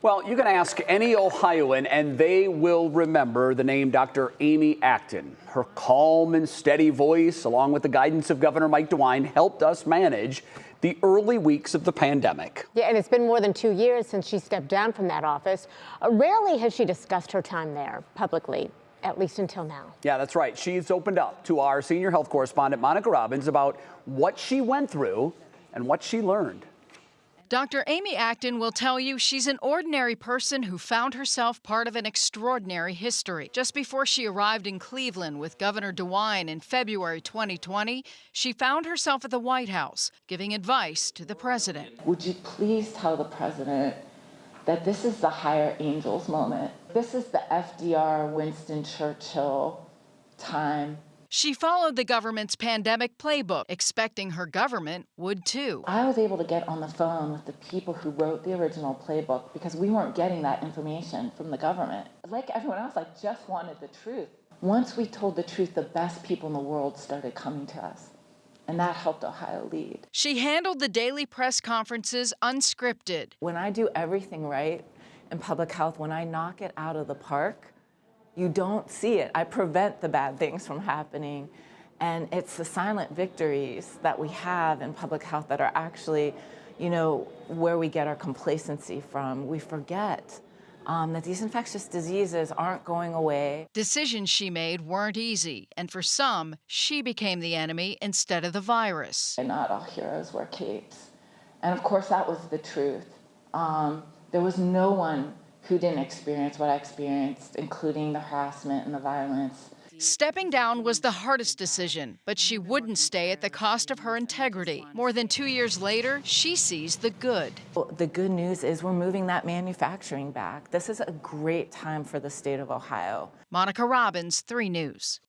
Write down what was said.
Well, you can ask any Ohioan, and they will remember the name Dr. Amy Acton. Her calm and steady voice, along with the guidance of Governor Mike DeWine, helped us manage the early weeks of the pandemic. Yeah, and it's been more than 2 years since she stepped down from that office. Rarely has she discussed her time there publicly, at least until now. Yeah, that's right. She's opened up to our senior health correspondent, Monica Robbins, about what she went through and what she learned. Dr. Amy Acton will tell you she's an ordinary person who found herself part of an extraordinary history. Just before she arrived in Cleveland with Governor DeWine in February 2020, she found herself at the White House giving advice to the president. Would you please tell the president that this is the higher angels moment? This is the FDR, Winston Churchill time. She followed the government's pandemic playbook, expecting her government would too. I was able to get on the phone with the people who wrote the original playbook because we weren't getting that information from the government. Like everyone else, I just wanted the truth. Once we told the truth, the best people in the world started coming to us, and that helped Ohio lead. She handled the daily press conferences unscripted. When I do everything right in public health, when I knock it out of the park, you don't see it. I prevent the bad things from happening. And it's the silent victories that we have in public health that are actually, where we get our complacency from. We forget that these infectious diseases aren't going away. Decisions she made weren't easy, and for some, she became the enemy instead of the virus. And not all heroes wear capes. And of course, that was the truth. There was no one who didn't experience what I experienced, including the harassment and the violence. Stepping down was the hardest decision, but she wouldn't stay at the cost of her integrity. More than 2 years later, she sees the good. Well, the good news is we're moving that manufacturing back. This is a great time for the state of Ohio. Monica Robbins, 3 News.